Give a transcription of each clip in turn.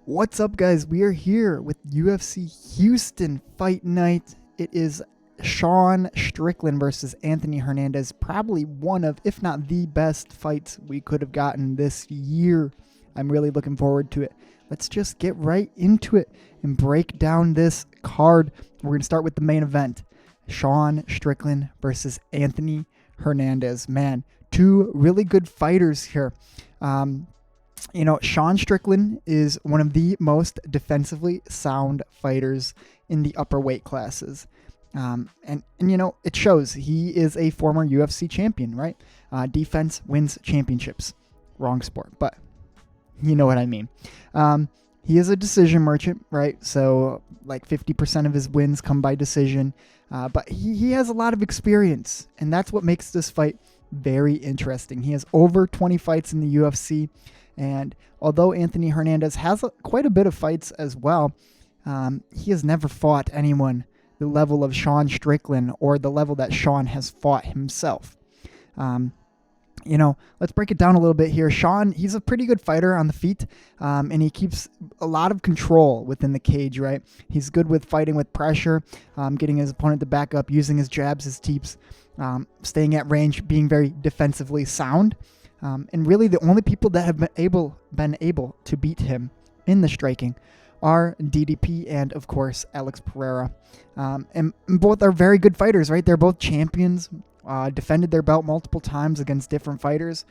What's up, guys? We are here with UFC Houston Fight Night. It is Sean Strickland versus Anthony Hernandez. Probably one of, if not the best fights we could have gotten this year. I'm really looking forward to it. Let's just get right into it and break down this card. We're going to start with the main event. Sean Strickland versus Anthony Hernandez. Man, two really good fighters here. Sean Strickland is one of the most defensively sound fighters in the upper weight classes. And it shows. He is a former UFC champion, right? Defense wins championships. Wrong sport, but you know what I mean. He is a decision merchant, right? So like 50% of his wins come by decision. But he has a lot of experience, and that's what makes this fight very interesting. He has over 20 fights in the UFC. And although Anthony Hernandez has quite a bit of fights as well, he has never fought anyone the level of Sean Strickland or the level that Sean has fought himself. Let's break it down a little bit here. Sean, he's a pretty good fighter on the feet, and he keeps a lot of control within the cage, right? He's good with fighting with pressure, getting his opponent to back up, using his jabs, his teeps, staying at range, being very defensively sound. And really the only people that have been able to beat him in the striking are DDP and, of course, Alex Pereira. And both are very good fighters, right? They're both champions, defended their belt multiple times against different fighters.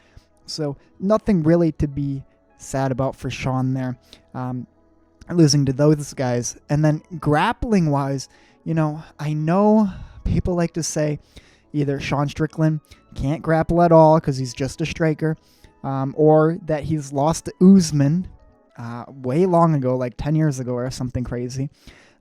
So nothing really to be sad about for Sean there, losing to those guys. And then grappling-wise, I know people like to say either Sean Strickland can't grapple at all because he's just a striker, or that he's lost to Usman way long ago, like 10 years ago or something crazy.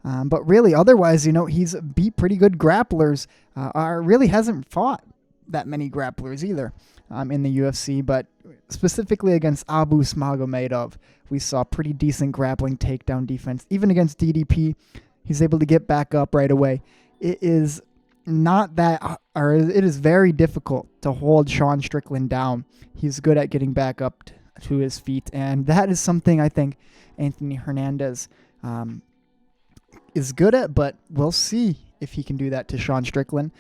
But really, otherwise, he's beat pretty good grapplers, really hasn't fought that many grapplers either in the UFC, but specifically against Abu Smagomedov, we saw pretty decent grappling takedown defense. Even against DDP, he's able to get back up right away. It is very difficult to hold Sean Strickland down. He's good at getting back up to his feet, and that is something I think Anthony Hernandez is good at, but we'll see if he can do that to Sean Strickland.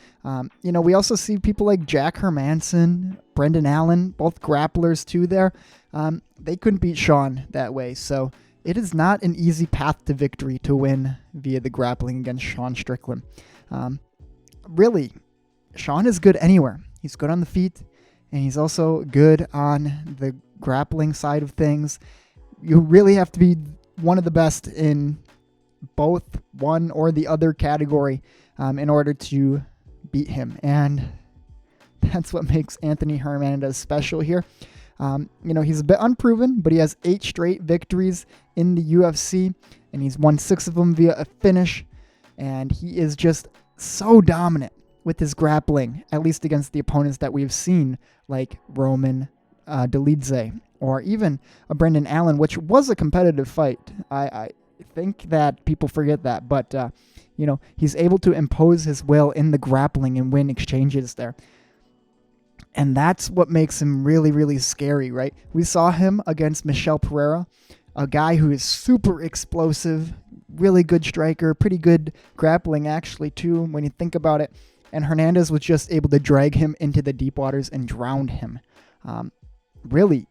We also see people like Jack Hermanson, Brendan Allen, both grapplers too there. They couldn't beat Sean that way, so it is not an easy path to victory to win via the grappling against Sean Strickland. Really, Sean is good anywhere. He's good on the feet, and he's also good on the grappling side of things. You really have to be one of the best in both one or the other category in order to beat him, and that's what makes Anthony Hernandez special here. He's a bit unproven, but he has 8 straight victories in the UFC, and he's won 6 of them via a finish, and he is just so dominant with his grappling, at least against the opponents that we've seen, like Roman Dolidze, or even a Brendan Allen, which was a competitive fight. I think that people forget that, but he's able to impose his will in the grappling and win exchanges there. And that's what makes him really, really scary, right? We saw him against Michel Pereira, a guy who is super explosive, really good striker, pretty good grappling actually too when you think about it. And Hernandez was just able to drag him into the deep waters and drown him. Really,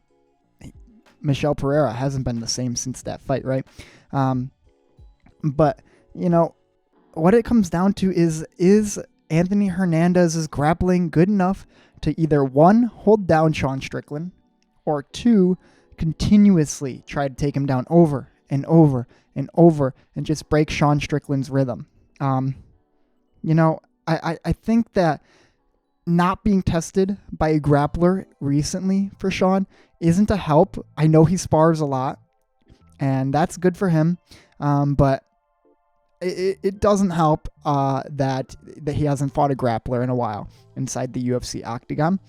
Michel Pereira hasn't been the same since that fight, right? But what it comes down to is Anthony Hernandez's grappling good enough to either 1, hold down Sean Strickland, or 2, continuously try to take him down over and over and over and just break Sean Strickland's rhythm. I think that not being tested by a grappler recently for Sean isn't a help. I know he spars a lot, and that's good for him, but it doesn't help that he hasn't fought a grappler in a while inside the UFC octagon.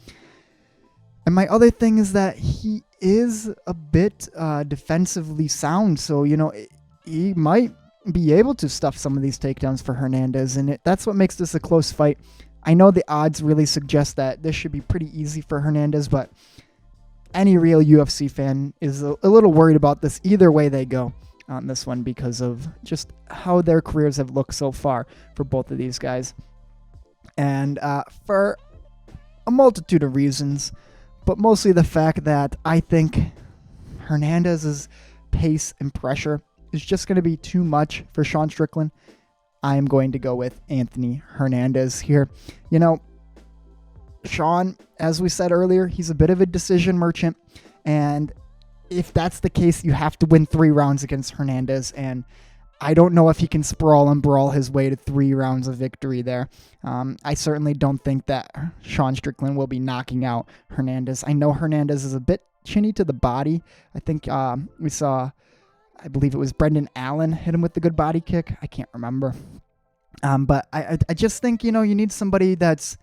And my other thing is that he is a bit defensively sound, so he might be able to stuff some of these takedowns for Hernandez, and that's what makes this a close fight. I know the odds really suggest that this should be pretty easy for Hernandez, but any real UFC fan is a little worried about this either way they go on this one because of just how their careers have looked so far for both of these guys. And for a multitude of reasons, but mostly the fact that I think Hernandez's pace and pressure is just going to be too much for Sean Strickland, I am going to go with Anthony Hernandez here. Sean, as we said earlier, he's a bit of a decision merchant, and if that's the case, you have to win 3 rounds against Hernandez, and I don't know if he can sprawl and brawl his way to 3 rounds of victory there. I certainly don't think that Sean Strickland will be knocking out Hernandez. I know Hernandez is a bit chinny to the body. I think we saw, I believe it was Brendan Allen hit him with the good body kick. I can't remember. But I just think, you need somebody that's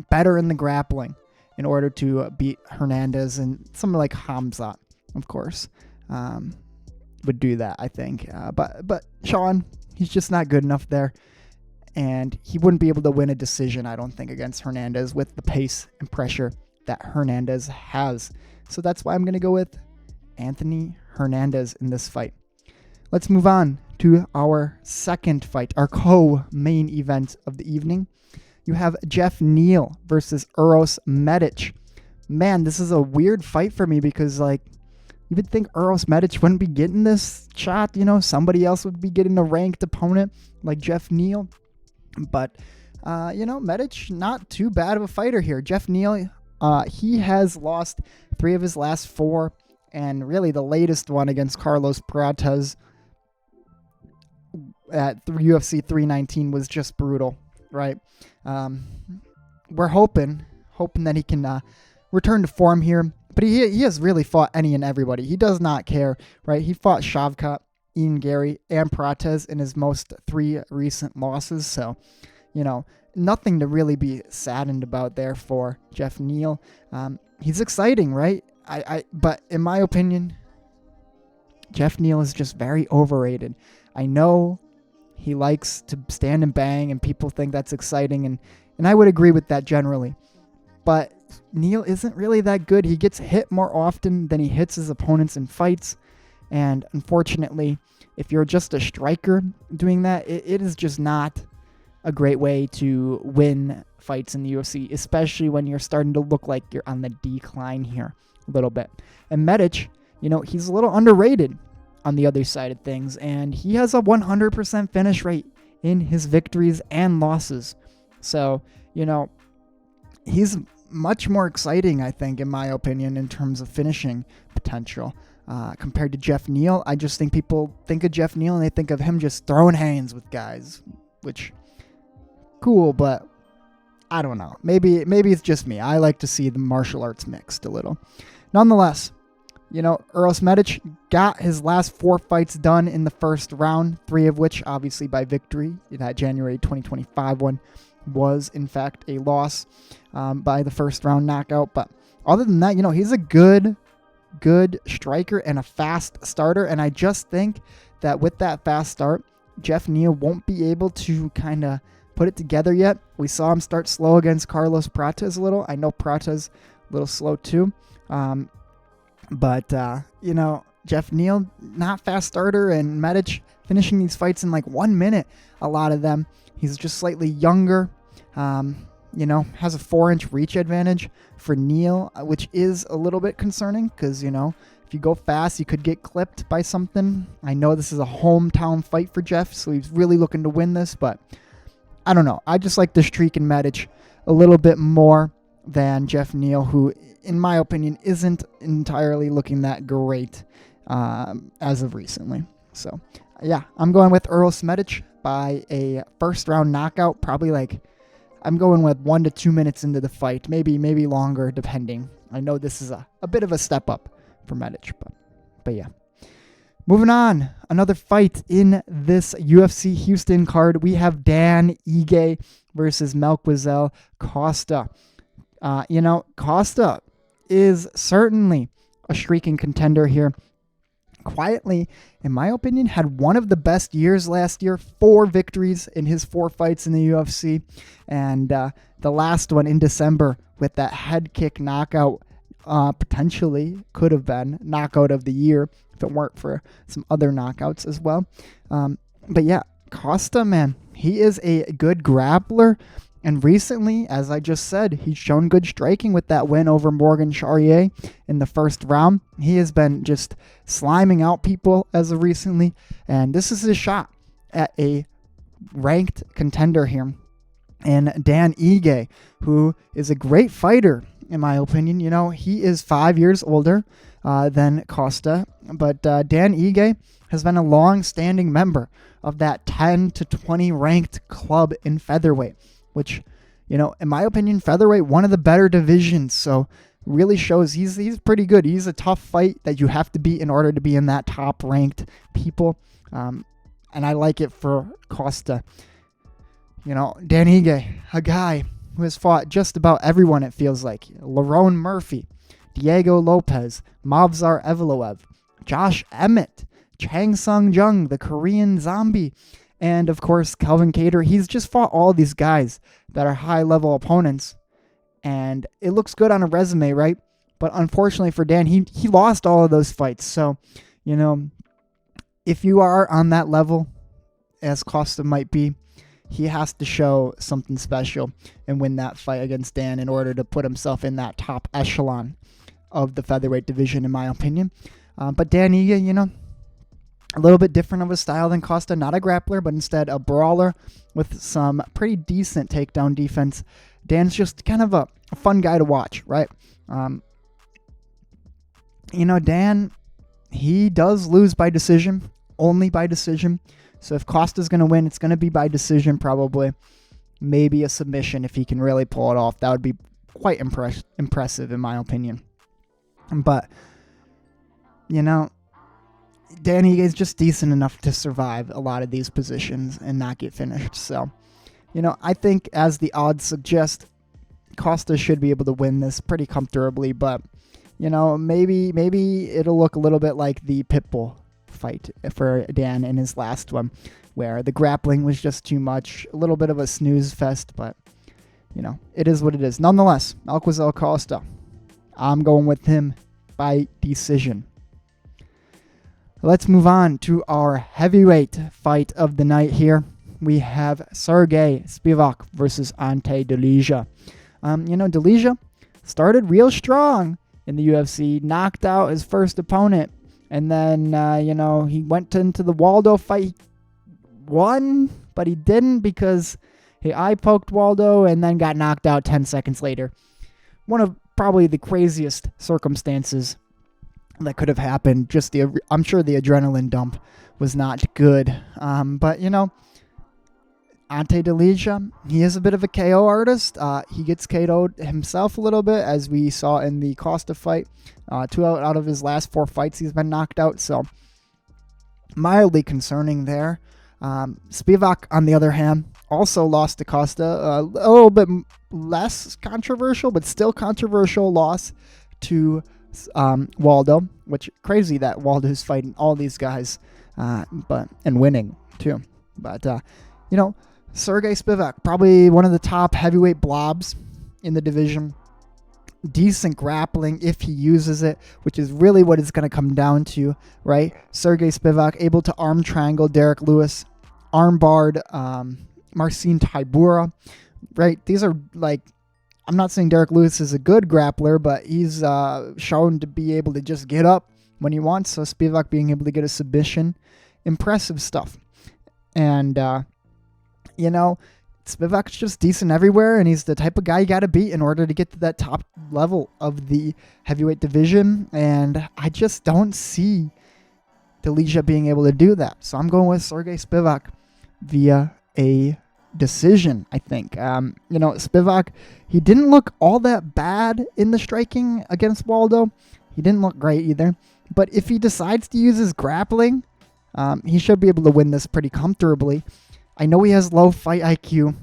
better in the grappling in order to beat Hernandez, and someone like Hamzat, of course, would do that, I think. But Sean, he's just not good enough there, and he wouldn't be able to win a decision, I don't think, against Hernandez with the pace and pressure that Hernandez has. So that's why I'm going to go with Anthony Hernandez in this fight. Let's move on to our second fight, our co-main event of the evening. You have Geoff Neal versus Uros Medic. Man, this is a weird fight for me because, you would think Uros Medic wouldn't be getting this shot. Somebody else would be getting a ranked opponent like Geoff Neal. But, Medic, not too bad of a fighter here. Geoff Neal, he has lost 3 of his last 4, and really the latest one against Carlos Prates at UFC 319 was just brutal, right? We're hoping that he can return to form here, but he has really fought any and everybody. He does not care, right? He fought Shavkat, Ian Gary, and Prates in his most 3 recent losses, so nothing to really be saddened about there for Geoff Neal. He's exciting, right? But in my opinion, Geoff Neal is just very overrated. I know he likes to stand and bang, and people think that's exciting, and I would agree with that generally. But Neal isn't really that good. He gets hit more often than he hits his opponents in fights, and unfortunately, if you're just a striker doing that, it is just not a great way to win fights in the UFC, especially when you're starting to look like you're on the decline here a little bit. And Medic, he's a little underrated on the other side of things, and he has a 100% finish rate in his victories and losses. So, he's much more exciting, I think, in my opinion, in terms of finishing potential compared to Geoff Neal. I just think people think of Geoff Neal and they think of him just throwing hands with guys, which cool, but I don't know. Maybe it's just me. I like to see the martial arts mixed a little. Nonetheless, Uros Medic got his last 4 fights done in the first round, 3 of which obviously by victory. That January 2025 one was, in fact, a loss by the first round knockout. But other than that, he's a good striker and a fast starter. And I just think that with that fast start, Geoff Neal won't be able to kind of put it together yet. We saw him start slow against Carlos Prates a little. I know Prates a little slow too. But Geoff Neal, not fast starter, and Medic finishing these fights in 1 minute, a lot of them. He's just slightly younger, has a 4-inch reach advantage for Neal, which is a little bit concerning because, if you go fast, you could get clipped by something. I know this is a hometown fight for Geoff, so he's really looking to win this, but I don't know. I just like the streak in Medic a little bit more than Geoff Neal, who, in my opinion, isn't entirely looking that great as of recently. So, yeah, I'm going with Uros Medic by a first-round knockout, probably I'm going with 1 to 2 minutes into the fight, maybe longer, depending. I know this is a bit of a step up for Medic, but yeah. Moving on, another fight in this UFC Houston card. We have Dan Ige versus Melquizael Costa. Costa is certainly a streaking contender here. Quietly, in my opinion, had one of the best years last year. 4 victories in his 4 fights in the UFC. And the last one in December with that head kick knockout potentially could have been knockout of the year if it weren't for some other knockouts as well. But yeah, Costa, man, he is a good grappler. And recently, as I just said, he's shown good striking with that win over Morgan Charrier in the first round. He has been just sliming out people as of recently. And this is his shot at a ranked contender here. And Dan Ige, who is a great fighter, in my opinion. You know, he is 5 years older than Costa. But Dan Ige has been a long-standing member of that 10 to 20 ranked club in featherweight, which, you know, in my opinion, featherweight, one of the better divisions. So really shows he's pretty good. He's a tough fight that you have to beat in order to be in that top ranked people. And I like it for Costa. You know, Dan Ige, a guy who has fought just about everyone, it feels like. Lerone Murphy, Diego Lopez, Movsar Evloev, Josh Emmett, Chang Sung Jung, the Korean zombie, and of course Kelvin Cater. He's just fought all these guys that are high-level opponents, and it looks good on a resume, right? But unfortunately for Dan, he lost all of those fights. So, you know, if you are on that level, as Costa might be, he has to show something special and win that fight against Dan in order to put himself in that top echelon of the featherweight division, in my opinion. But Dan Ige, you know, a little bit different of a style than Costa. Not a grappler, but instead a brawler with some pretty decent takedown defense. Dan's just kind of a fun guy to watch, right? You know, Dan, he does lose by decision, only by decision. So if Costa's going to win, it's going to be by decision probably. Maybe a submission if he can really pull it off. That would be quite impressive in my opinion. But, you know, Dan Ige is just decent enough to survive a lot of these positions and not get finished. So, you know, I think as the odds suggest, Costa should be able to win this pretty comfortably. But, you know, maybe it'll look a little bit like the Pitbull fight for Dan in his last one, where the grappling was just too much, a little bit of a snooze fest. But, you know, it is what it is. Nonetheless, Melquizael Costa, I'm going with him by decision. Let's move on to our heavyweight fight of the night here. We have Serghei Spivac versus Ante Delija. You know, Delija started real strong in the UFC, knocked out his first opponent, and then, you know, he went into the Waldo fight, won, but he didn't because he eye-poked Waldo and then got knocked out 10 seconds later. One of probably the craziest circumstances that could have happened. Just I'm sure the adrenaline dump was not good. But, you know, Ante Delija, he is a bit of a KO artist. He gets KO'd himself a little bit, as we saw in the Costa fight. 2 out of his last 4 fights, he's been knocked out. So, mildly concerning there. Spivac, on the other hand, also lost to Costa. A little bit less controversial, but still controversial loss to Waldo, which crazy that Waldo's fighting all these guys, and winning too. But you know, Serghei Spivac, probably one of the top heavyweight blobs in the division. Decent grappling if he uses it, which is really what it's going to come down to, right? Serghei Spivac able to arm triangle Derek Lewis, arm barred Marcin Tybura, right? These are like, I'm not saying Derek Lewis is a good grappler, but he's shown to be able to just get up when he wants. So Spivac being able to get a submission, impressive stuff. And, you know, Spivac's just decent everywhere, and he's the type of guy you got to beat in order to get to that top level of the heavyweight division. And I just don't see Delija being able to do that. So I'm going with Serghei Spivac via a decision, I think. You know, Spivac, he didn't look all that bad in the striking against Waldo. He didn't look great either. But if he decides to use his grappling, he should be able to win this pretty comfortably. I know he has low fight IQ,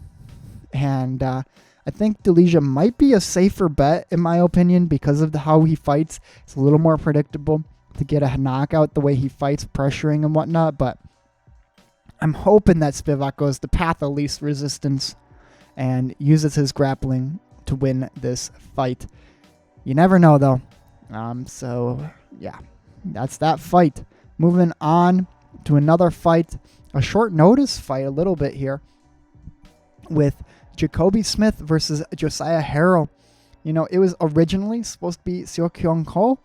and I think Delija might be a safer bet, in my opinion, because of how he fights. It's a little more predictable to get a knockout the way he fights, pressuring and whatnot, but I'm hoping that Spivac goes the path of least resistance and uses his grappling to win this fight. You never know, though. So, yeah, that's that fight. Moving on to another fight, a short notice fight a little bit here with Jacobe Smith versus Josiah Harrell. You know, it was originally supposed to be Soriano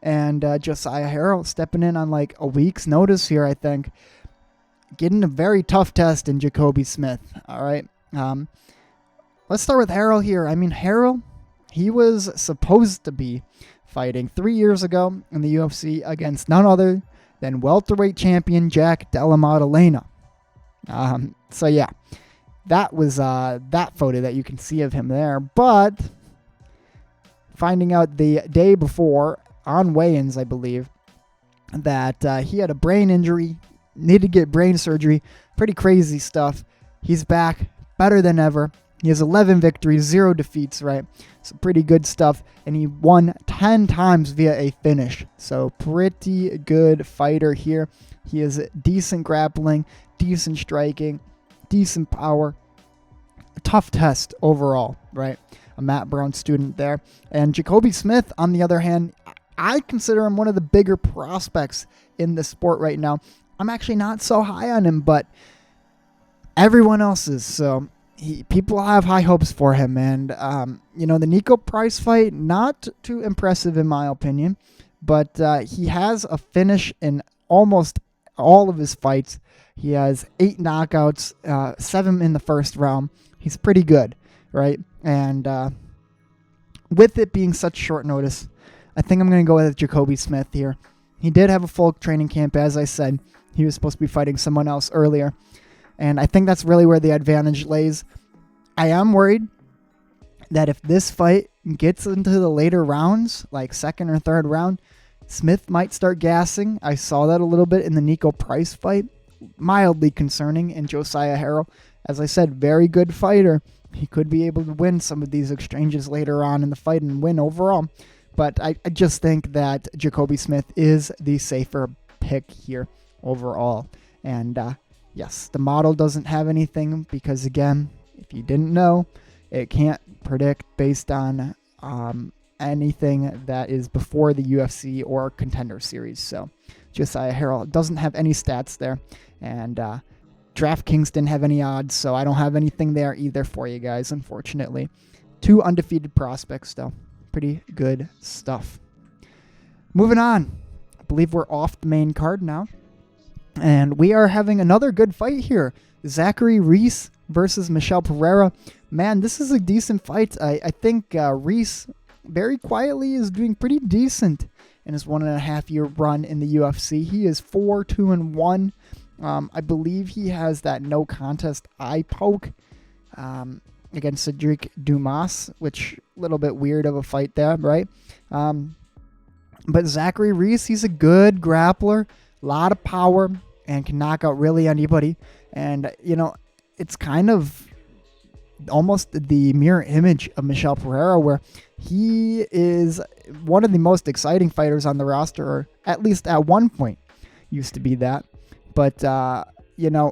and Josiah Harrell stepping in on like a week's notice here, I think. Getting a very tough test in Jacobe Smith. All right. Let's start with Harrell here. I mean, Harrell, he was supposed to be fighting 3 years ago in the UFC against none other than welterweight champion Jack Della Maddalena. So, yeah, that was that photo that you can see of him there. But finding out the day before on weigh-ins, I believe, that he had a brain injury, needed to get brain surgery. Pretty crazy stuff. He's back, better than ever. He has 11 victories, 0 defeats, right? So pretty good stuff. And he won 10 times via a finish. So pretty good fighter here. He has decent grappling, decent striking, decent power. A tough test overall, right? A Matt Brown student there. And Jacobe Smith, on the other hand, I consider him one of the bigger prospects in the sport right now. I'm actually not so high on him, but everyone else is. So people have high hopes for him. And, the Nico Price fight, not too impressive in my opinion, but he has a finish in almost all of his fights. He has 8 knockouts, 7 in the first round. He's pretty good, right? And with it being such short notice, I think I'm going to go with Jacobe Smith here. He did have a full training camp, as I said. He was supposed to be fighting someone else earlier. And I think that's really where the advantage lays. I am worried that if this fight gets into the later rounds, like second or third round, Smith might start gassing. I saw that a little bit in the Nico Price fight. Mildly concerning in Josiah Harrell. As I said, very good fighter. He could be able to win some of these exchanges later on in the fight and win overall. But I just think that Jacobe Smith is the safer pick here overall. And yes, the model doesn't have anything because, again, if you didn't know, it can't predict based on anything that is before the UFC or Contender Series. So Josiah Harrell doesn't have any stats there. And DraftKings didn't have any odds, so I don't have anything there either for you guys, unfortunately. 2 undefeated prospects, though. Pretty good stuff. Moving on. I believe we're off the main card now. And we are having another good fight here. Zachary Reese versus Michel Pereira. Man, this is a decent fight. I think Reese very quietly is doing pretty decent in his 1.5-year run in the UFC. He is 4-2-1. I believe he has that no contest eye poke against Cedric Dumas, which a little bit weird of a fight there, right? But Zachary Reese, he's a good grappler, a lot of power, and can knock out really anybody. And, it's kind of almost the mirror image of Michel Pereira, where he is one of the most exciting fighters on the roster, or at least at one point used to be that. But,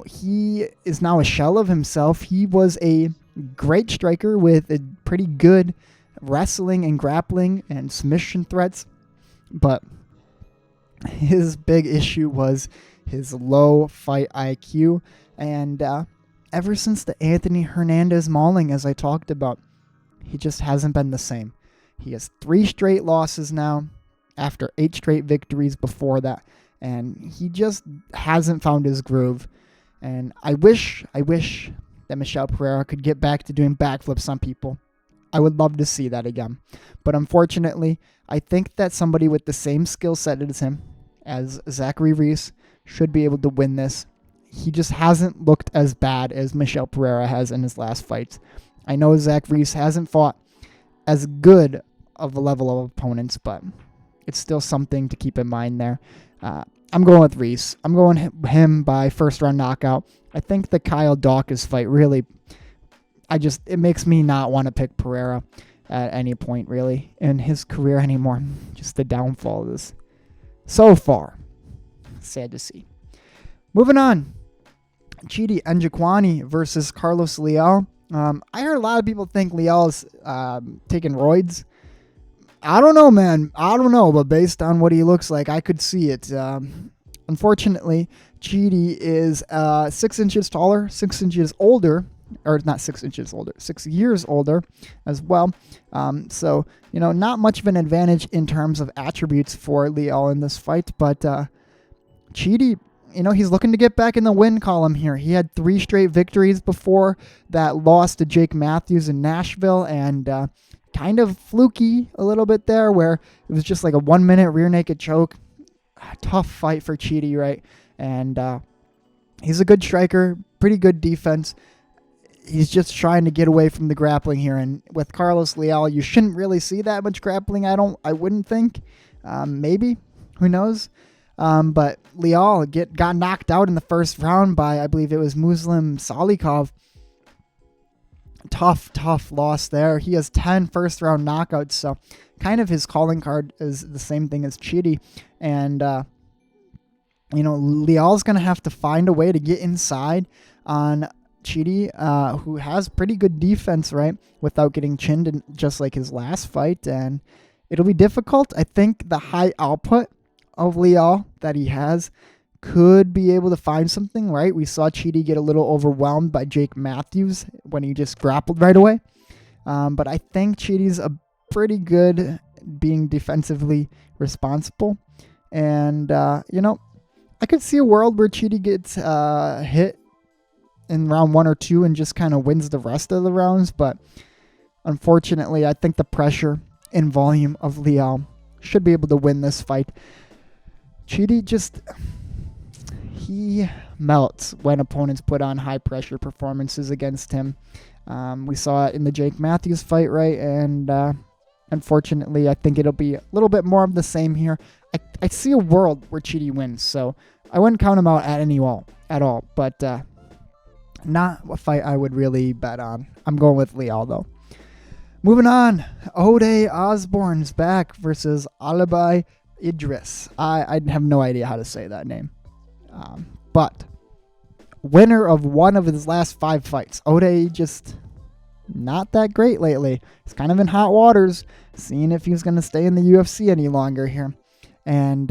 he is now a shell of himself. He was a great striker with a pretty good wrestling and grappling and submission threats. But his big issue was his low fight IQ. And ever since the Anthony Hernandez mauling, as I talked about, he just hasn't been the same. He has 3 straight losses now after 8 straight victories before that. And he just hasn't found his groove. And I wish that Michel Pereira could get back to doing backflips on people. I would love to see that again. But unfortunately, I think that somebody with the same skill set as him, as Zachary Reese, should be able to win this. He just hasn't looked as bad as Michel Pereira has in his last fights. I know Zach Reese hasn't fought as good of a level of opponents, but it's still something to keep in mind there. I'm going with Reese. I'm going him by first round knockout. I think the Kyle Dawkins fight really, it makes me not want to pick Pereira at any point really in his career anymore. Just the downfall of this so far. Sad to see. Moving on. Chidi Njokuani versus Carlos Leal. I heard a lot of people think Leal is taking roids. I don't know, man. I don't know, but based on what he looks like, I could see it. Unfortunately, Chidi is 6 inches taller, 6 inches older, or not 6 inches older, 6 years older as well. So, not much of an advantage in terms of attributes for Leal in this fight, but Chidi, he's looking to get back in the win column here. He had 3 straight victories before that loss to Jake Matthews in Nashville, and kind of fluky a little bit there, where it was just like a 1-minute rear naked choke. Tough fight for Chidi, right? And he's a good striker, pretty good defense. He's just trying to get away from the grappling here, and with Carlos Leal, you shouldn't really see that much grappling. I wouldn't think. Maybe, who knows? But Leal got knocked out in the first round by, I believe it was Muslim Salikov. Tough loss there. He has 10 first-round knockouts, so kind of his calling card is the same thing as Chidi. And, Leal's going to have to find a way to get inside on Chidi, who has pretty good defense, right, without getting chinned, just like his last fight. And it'll be difficult. I think the high output of Leal that he has could be able to find something, right? We saw Chidi get a little overwhelmed by Jake Matthews when he just grappled right away. But I think Chidi's a pretty good being defensively responsible. And, I could see a world where Chidi gets hit in round 1 or 2 and just kind of wins the rest of the rounds. But unfortunately, I think the pressure and volume of Leal should be able to win this fight. Chidi he melts when opponents put on high-pressure performances against him. We saw it in the Jake Matthews fight, right? And unfortunately, I think it'll be a little bit more of the same here. I see a world where Chidi wins, so I wouldn't count him out at all. But not a fight I would really bet on. I'm going with Leal, though. Moving on, Ode Osbourne's back versus Alibi Idiris. I have no idea how to say that name. But winner of one of his last 5 fights. Ode just not that great lately. He's kind of in hot waters, seeing if he's going to stay in the UFC any longer here. And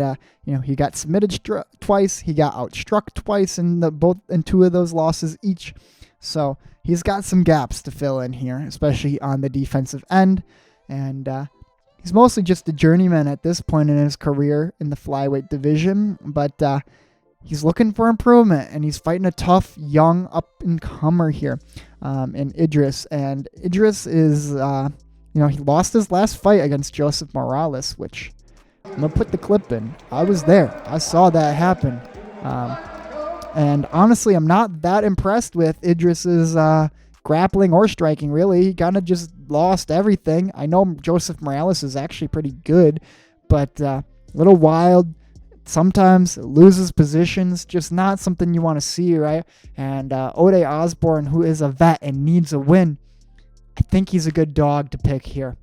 he got submitted twice. He got outstruck twice in 2 of those losses each. So he's got some gaps to fill in here, especially on the defensive end. And he's mostly just a journeyman at this point in his career in the flyweight division. But he's looking for improvement, and he's fighting a tough, young up-and-comer here in Idiris. And Idiris is, he lost his last fight against Joseph Morales, which I'm going to put the clip in. I was there. I saw that happen. And honestly, I'm not that impressed with Idris's grappling or striking, really. He kind of just lost everything. I know Joseph Morales is actually pretty good, but a little wild. Sometimes loses positions, just not something you want to see, right? And Ode Osbourne, who is a vet and needs a win, I think he's a good dog to pick here.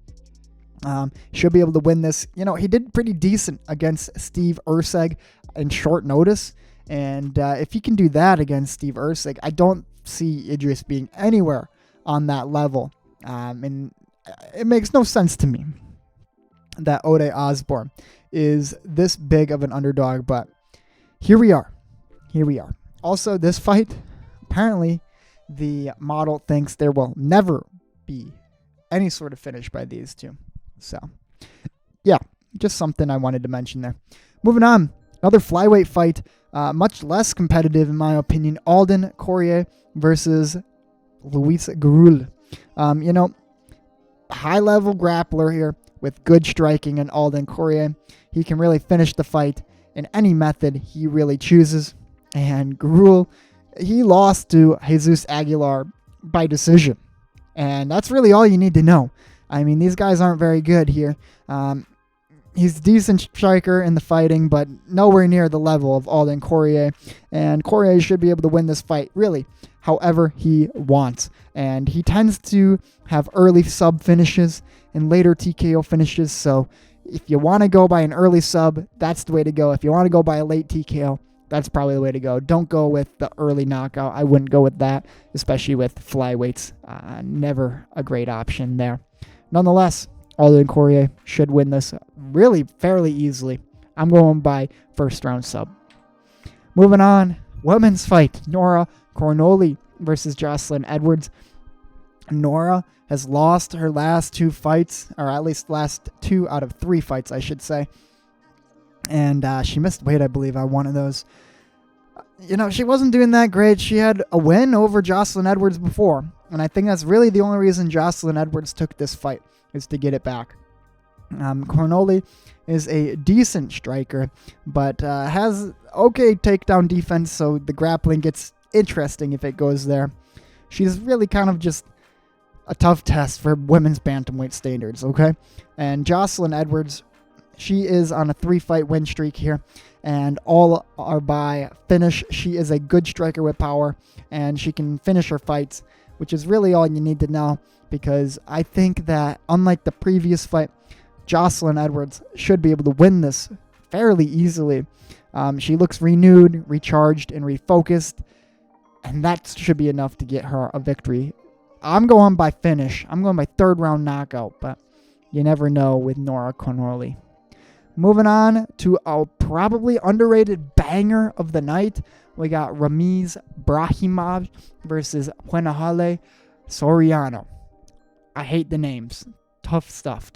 Should be able to win this. He did pretty decent against Steve Erceg in short notice. And if he can do that against Steve Erceg, I don't see Idiris being anywhere on that level. And it makes no sense to me that Ode Osbourne is this big of an underdog. But here we are. Also, this fight, apparently, the model thinks there will never be any sort of finish by these two. So, yeah, just something I wanted to mention there. Moving on, another flyweight fight, much less competitive in my opinion. Alden Coria versus Luis Gurule. High-level grappler here with good striking in Alden Coria. He can really finish the fight in any method he really chooses. And Gurule, he lost to Jesus Aguilar by decision. And that's really all you need to know. I mean, these guys aren't very good here. He's a decent striker in the fighting, but nowhere near the level of Alden Coria. And Coria should be able to win this fight, really, however he wants. And he tends to have early sub finishes and later TKO finishes. So if you want to go by an early sub, that's the way to go. If you want to go by a late TKO, that's probably the way to go. Don't go with the early knockout. I wouldn't go with that, especially with flyweights. Never a great option there. Nonetheless, Alden Coria should win this really fairly easily. I'm going by first round sub. Moving on, women's fight. Nora Cornolle versus Joselyne Edwards. Nora has lost her last 2 fights, or at least last 2 out of 3 fights, I should say. And she missed weight, I believe, on one of those. She wasn't doing that great. She had a win over Joselyne Edwards before. And I think that's really the only reason Joselyne Edwards took this fight, is to get it back. Cornolle is a decent striker, but has okay takedown defense, so the grappling gets interesting if it goes there. She's really kind of just a tough test for women's bantamweight standards, okay? And Joselyne Edwards, she is on a 3-fight win streak here, and all are by finish. She is a good striker with power, and she can finish her fights, which is really all you need to know, because I think that, unlike the previous fight, Joselyne Edwards should be able to win this fairly easily. She looks renewed, recharged, and refocused, and that should be enough to get her a victory. I'm going by finish. I'm going by 3rd round knockout, but you never know with Nora Cornolle. Moving on to a probably underrated banger of the night. We got Ramiz Brahimaj versus Punahele Soriano. I hate the names. Tough stuff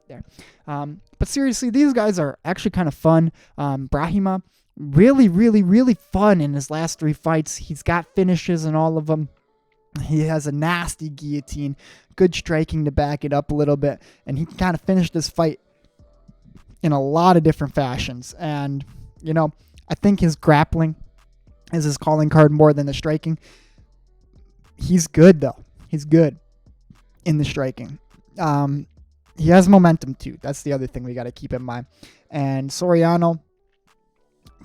there. But seriously, these guys are actually kind of fun. Brahima, really fun in his last 3 fights. He's got finishes in all of them. He has a nasty guillotine, good striking to back it up a little bit, and he can kind of finish this fight in a lot of different fashions. And, I think his grappling is his calling card more than the striking. He's good, though. He's good in the striking. He has momentum, too. That's the other thing we got to keep in mind. And Soriano,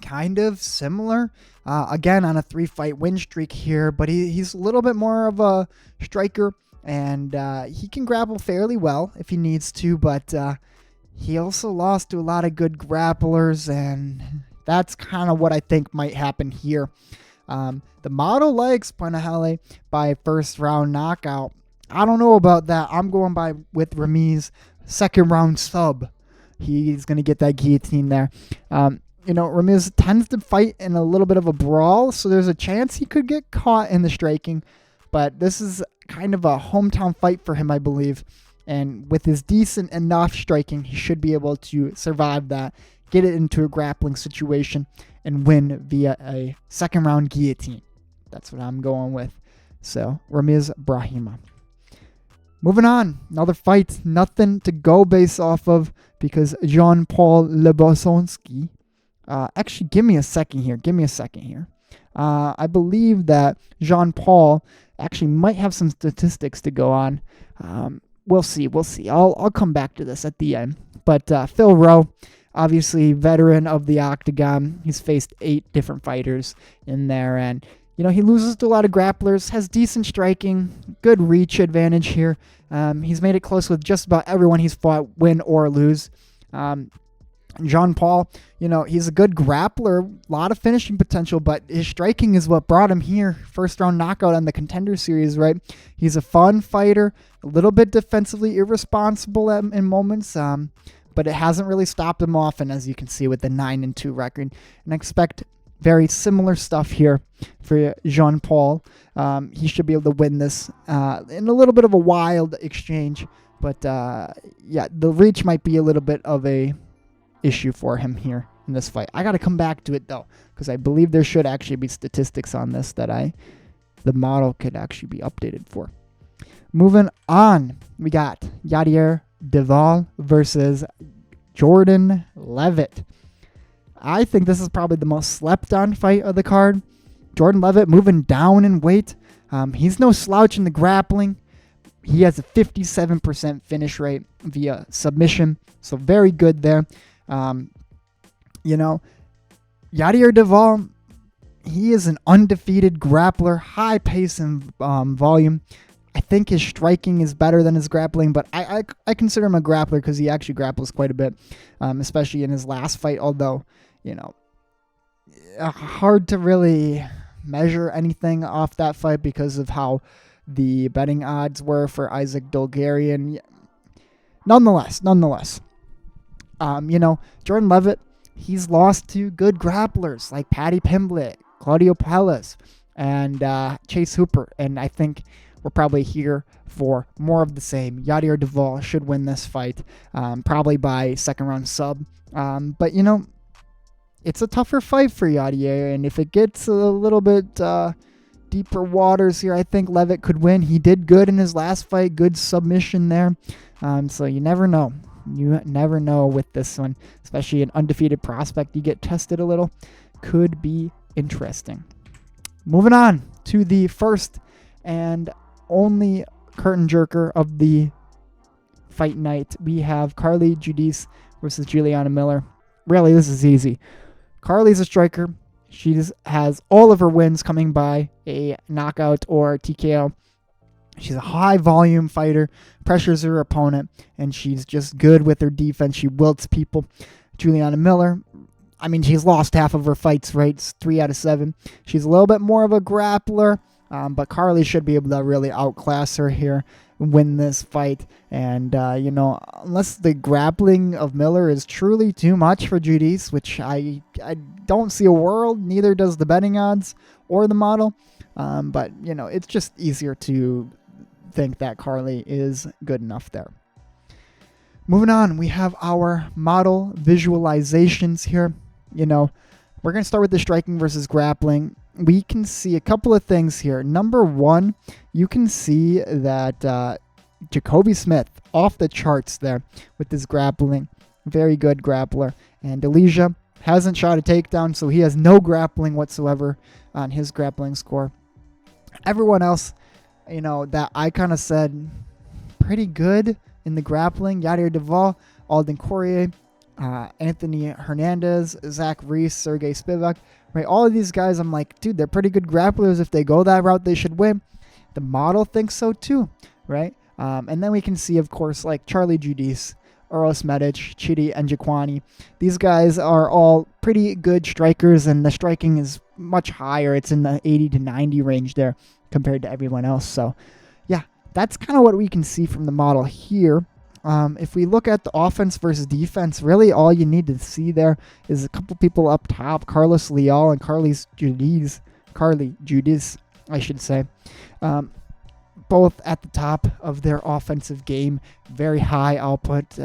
kind of similar. Again, on a 3-fight win streak here, but he's a little bit more of a striker, and he can grapple fairly well if he needs to, but he also lost to a lot of good grapplers, and that's kind of what I think might happen here. The model likes Punahele by 1st round knockout. I don't know about that. I'm going with Ramiz, 2nd round sub. He's going to get that guillotine there. Ramiz tends to fight in a little bit of a brawl, so there's a chance he could get caught in the striking. But this is kind of a hometown fight for him, I believe. And with his decent enough striking, he should be able to survive that, get it into a grappling situation, and win via a 2nd round guillotine. That's what I'm going with. So, Ramiz Brahima. Moving on, another fight, nothing to go base off of, because Jean-Paul Lebosonsky. Actually, give me a second here. I believe that Jean-Paul actually might have some statistics to go on. We'll see. I'll come back to this at the end. But Phil Rowe, obviously veteran of the Octagon. He's faced 8 different fighters in there, and he loses to a lot of grapplers, has decent striking, good reach advantage here. He's made it close with just about everyone he's fought, win or lose. Jean-Paul, he's a good grappler, a lot of finishing potential, but his striking is what brought him here. 1st round knockout on the Contender Series, right? He's a fun fighter, a little bit defensively irresponsible in moments, but it hasn't really stopped him often, as you can see with the 9-2 record. And I expect very similar stuff here for Jean-Paul. He should be able to win this in a little bit of a wild exchange, but the reach might be a little bit of a issue for him here in this fight. I got to come back to it though, because I believe there should actually be statistics on this that the model could actually be updated for. Moving on, we got Yadier Deval versus Jordan Levitt. I think this is probably the most slept on fight of the card. Jordan Levitt moving down in weight. He's no slouch in the grappling. He has a 57% finish rate via submission, so very good there. Yadier Deval, he is an undefeated grappler, high pace and volume. I think his striking is better than his grappling, but I consider him a grappler because he actually grapples quite a bit, especially in his last fight, although, hard to really measure anything off that fight because of how the betting odds were for Isaac Dolgarian. nonetheless, Jordan Levitt, he's lost to good grapplers like Paddy Pimblett, Claudio Pellis, and Chase Hooper. And I think we're probably here for more of the same. Yadier Duvall should win this fight, probably by second round sub. But, it's a tougher fight for Yadier. And if it gets a little bit deeper waters here, I think Levitt could win. He did good in his last fight, good submission there. So you never know. You never know with this one, especially an undefeated prospect. You get tested a little. Could be interesting. Moving on to the first and only curtain jerker of the fight night. We have Carly Giudice versus Juliana Miller. Really, this is easy. Carly's a striker. She has all of her wins coming by a knockout or TKO. She's a high-volume fighter, pressures her opponent, and she's just good with her defense. She wilts people. Juliana Miller, she's lost half of her fights, right? It's 3 out of 7. She's a little bit more of a grappler, but Carly should be able to really outclass her here, win this fight. And, unless the grappling of Miller is truly too much for Giudice, which I don't see a world, neither does the betting odds or the model. But, it's just easier to think that Carly is good enough there. Moving on, we have our model visualizations here. We're going to start with the striking versus grappling. We can see a couple of things here. Number one, you can see that Jacobe Smith off the charts there with his grappling. Very good grappler. And Delija hasn't shot a takedown, so he has no grappling whatsoever on his grappling score. Everyone else, that I kind of said pretty good in the grappling. Yadier Duvall, Alden Coria, Anthony Hernandez, Zach Reese, Serghei Spivac, right? All of these guys, I'm like, dude, they're pretty good grapplers. If they go that route, they should win. The model thinks so too, right? And then we can see, of course, like Charlie Giudice, Uros Medic, Chidi, and Njokuani. These guys are all pretty good strikers, and the striking is much higher. It's in the 80 to 90 range there compared to everyone else. So, yeah, that's kind of what we can see from the model here. If we look at the offense versus defense, really all you need to see there is a couple people up top, Carlos Leal and Carly Giudice, I should say. Both at the top of their offensive game, very high output,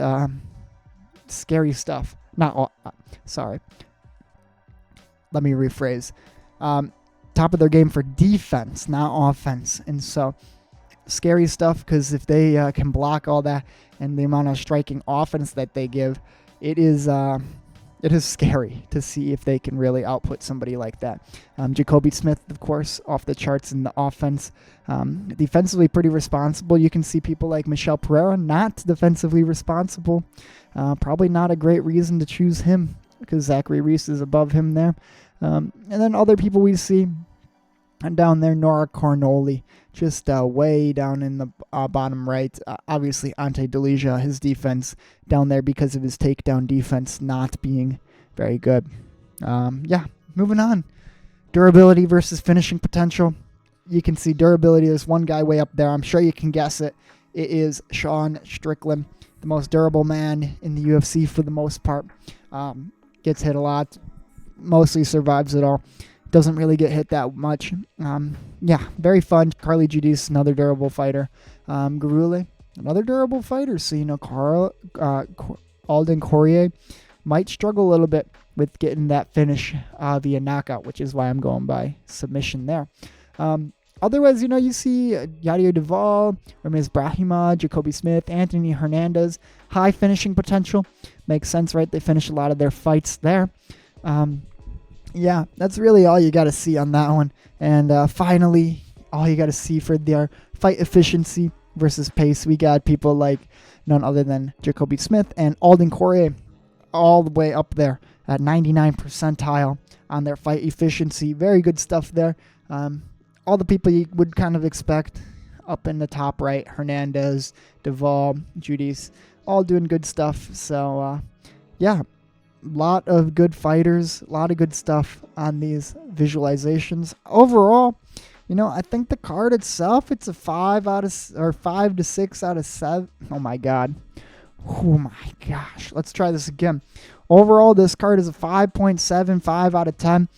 scary stuff. Sorry. Let me rephrase. Top of their game for defense, not offense. And so, scary stuff, because if they can block all that and the amount of striking offense that they give, it is scary to see if they can really output somebody like that. Jacobe Smith, of course, off the charts in the offense. Defensively pretty responsible. You can see people like Michel Pereira not defensively responsible. Probably not a great reason to choose him, because Zachary Reese is above him there. And then other people we see down there, Nora Cornolle, just way down in the bottom right. Obviously, Ante Delija, his defense down there because of his takedown defense not being very good. Moving on. Durability versus finishing potential. You can see durability. There's one guy way up there. I'm sure you can guess it. It is Sean Strickland, the most durable man in the UFC for the most part. Gets hit a lot. Mostly survives it all. Doesn't really get hit that much. Very fun. Carly Giudice, another durable fighter. Gurule, another durable fighter. So, Alden Coria might struggle a little bit with getting that finish via knockout, which is why I'm going by submission there. Otherwise, you see Yadier Duvall, Ramiz Brahimaj, Jacobe Smith, Anthony Hernandez, high finishing potential. Makes sense, right? They finish a lot of their fights there. That's really all you got to see on that one. And finally, all you got to see for their fight efficiency versus pace, we got people like none other than Jacobe Smith and Alden Coria all the way up there at 99 percentile on their fight efficiency. Very good stuff there. All the people you would kind of expect up in the top right, Hernandez, Duvall, Giudice, all doing good stuff. So, lot of good fighters, a lot of good stuff on these visualizations. Overall, I think the card itself, it's a 5 to 6 out of 7. Oh my God. Oh my gosh. Let's try this again. Overall, this card is a 5.75 out of 10.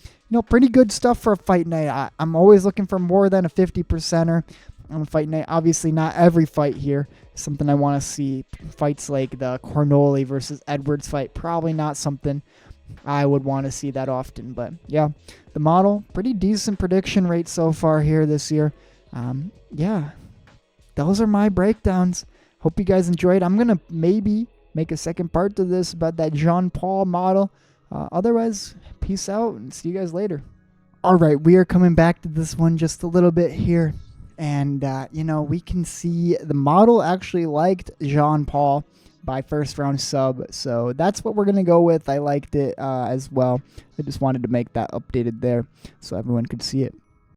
Pretty good stuff for a fight night. I'm always looking for more than a 50%er on a fight night. Obviously, not every fight here is something I want to see. Fights like the Cornolle versus Edwards fight, probably not something I would want to see that often. But yeah, the model, pretty decent prediction rate so far here this year. Yeah, those are my breakdowns. Hope you guys enjoyed. I'm going to maybe make a second part to this about that Jean-Paul model. Otherwise, peace out and see you guys later. All right, we are coming back to this one just a little bit here. And, we can see the model actually liked Jean-Paul by first round sub. So that's what we're going to go with. I liked it as well. I just wanted to make that updated there so everyone could see it.